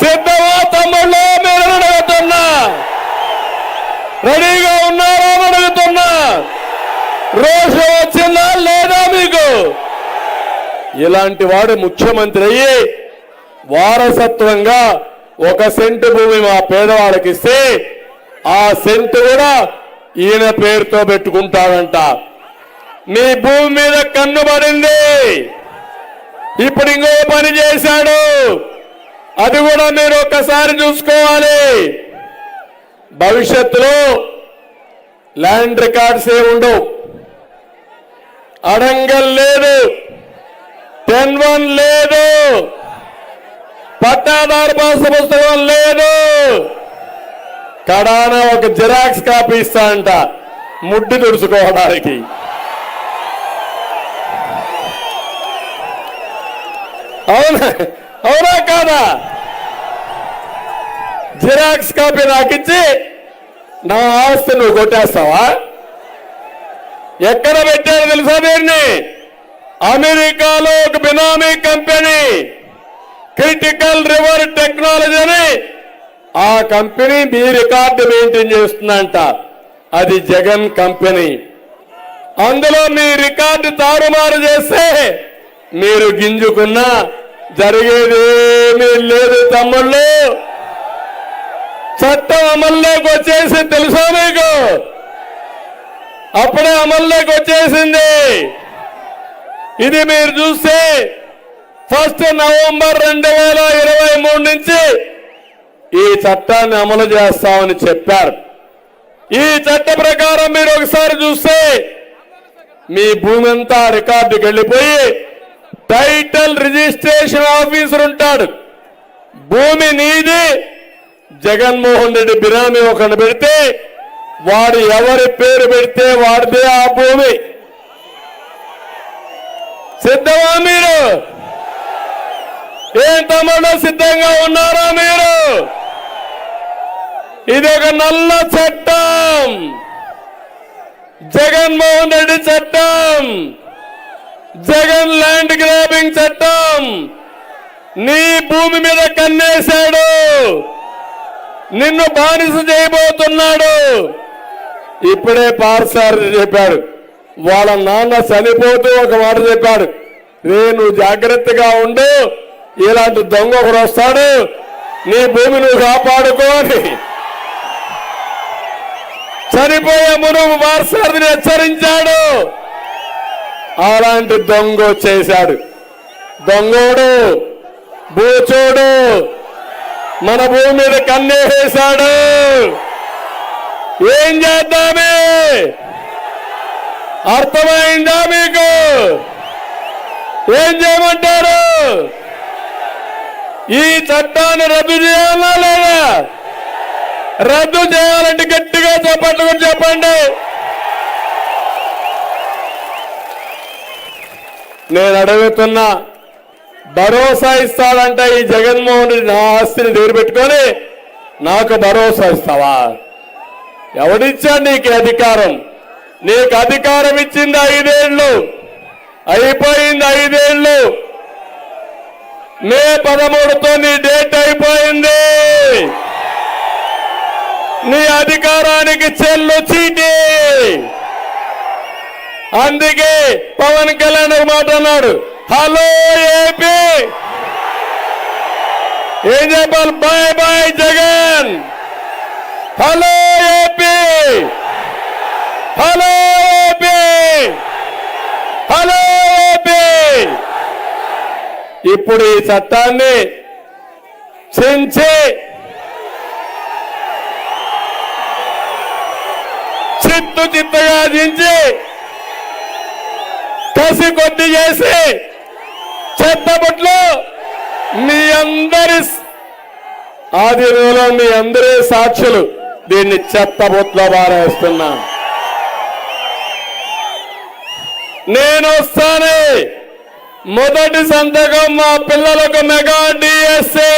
సిద్ధమా తమ్ముళ్ళు? మీరు అడుగుతున్నా, రెడీగా ఉన్నారా అని అడుగుతున్నా. రోషం వచ్చిందా లేదా మీకు? ఇలాంటి వాడు ముఖ్యమంత్రి అయ్యి వారసత్వంగా 1 సెంటు భూమి మా పేదవాళ్ళకి ఇస్తే ఆ సెంటు కూడా ఈయన పేరుతో పెట్టుకుంటాడంట. మీ భూమి మీద కన్ను పడింది. ఇప్పుడు ఇంకో పని చేశాడు, అది కూడా మీరు ఒక్కసారి చూసుకోవాలి. భవిష్యత్తులో ల్యాండ్ రికార్డ్స్ ఏముండవు, అడంగల్ లేదు, 10-1 లేదు, పట్టాదారు పాస్ పుస్తకం లేదు. కడాన ఒక జిరాక్స్ కాపీ ఇస్తా అంట ముడ్డి తుడుచుకోవడానికి. అవునా కాదా? జిరాక్స్ కాపీ నాకిచ్చి నా ఆస్తి నువ్వు కొట్టేస్తావా? ఎక్కడ పెట్టారు తెలుసా దీన్ని? అమెరికాలో ఒక బినామీ కంపెనీ క్రిటికల్ రివర్ టెక్నాలజీ అని ఆ కంపెనీ మీ రికార్డు మెయింటైన్ చేస్తుందంట. అది జగన్ కంపెనీ. అందులో మీ రికార్డు తారుమారు చేస్తే మీరు గింజుకున్నా జరిగేదేమీ లేదు తమ్ముళ్ళు. చట్టం అమల్లోకి వచ్చేసి తెలుసా మీకు? అప్పుడే అమల్లోకి వచ్చేసింది. ఇది మీరు చూస్తే 1 నవంబర్ 2023 నుంచి ఈ చట్టాన్ని అమలు చేస్తామని చెప్పారు. ఈ చట్ట ప్రకారం మీరు ఒకసారి చూస్తే మీ భూమి అంతా రికార్డుకి వెళ్ళిపోయి టైటిల్ రిజిస్ట్రేషన్ ఆఫీసర్ ఉంటాడు. భూమి నీది, జగన్మోహన్ రెడ్డి బినామీ ఒకరిని పెడితే వాడు ఎవరి పేరు పెడితే వాడిదే ఆ భూమి. సిద్ధమా మీరు? ఏం తమ్ముళ్ళు సిద్ధంగా ఉన్నారా మీరు? ఇది ఒక నల్ల చట్టం, జగన్మోహన్ రెడ్డి చట్టం, జగన్ ల్యాండ్ గ్రాబింగ్ చట్టం. నీ భూమి మీద కన్నేశాడు, నిన్ను బానిస చేయబోతున్నాడు. ఇప్పుడే పార్సారథి చెప్పాడు, వాళ్ళ నాన్న చనిపోతూ ఒక మాట చెప్పాడు, నువ్వు జాగ్రత్తగా ఉండు, ఇలాంటి దొంగ ఒకడు వస్తాడు, నీ భూమి నువ్వు కాపాడుకో అని చనిపోయే మునుపు పార్సారథిని హెచ్చరించాడు. అలాంటి దొంగ వచ్చేశాడు. దొంగోడు, బూచోడు మన భూమి మీద కన్నేసాడు. ఏం చేద్దామే? అర్థమైందా మీకు? ఏం చేయమంటారు? ఈ చట్టాన్ని రద్దు చేయాలా లేదా? రద్దు చేయాలంటే గట్టిగా చెప్పండి, చెప్పండి. నేను అడుగుతున్నా, భరోసా ఇస్తాడంట ఈ జగన్మోహన్ రెడ్డి నా ఆస్తిని దగ్గర పెట్టుకొని నాకు భరోసా ఇస్తావా? ఎవడిచ్చాడు నీకు అధికారం? నీకు అధికారం ఇచ్చింది 5 ఏళ్ళు, అయిపోయింది 5 ఏళ్ళు. మే 13తో నీ డేట్ అయిపోయింది. నీ అధికారానికి చెల్లు చీటి. అందుకే పవన్ కళ్యాణ్ ఒక మాట అన్నాడు, హలో ఏపీ. ఏం చెప్పాలి? Bye bye Jagan. Hello AP, hello AP, hello AP. ఇప్పుడు ఈ చట్టాన్ని చించి చిత్తగా దించి కసి కొద్ది చేసి చెత్తబుట్లో మీ అందరి ఆధీనంలో మీ అందరి సాక్షులు దీన్ని చెత్తబుట్లో బారేస్తున్నా. నేను వస్తానే మొదటి సంతకం మా పిల్లలకు మెగా డిఎస్సి.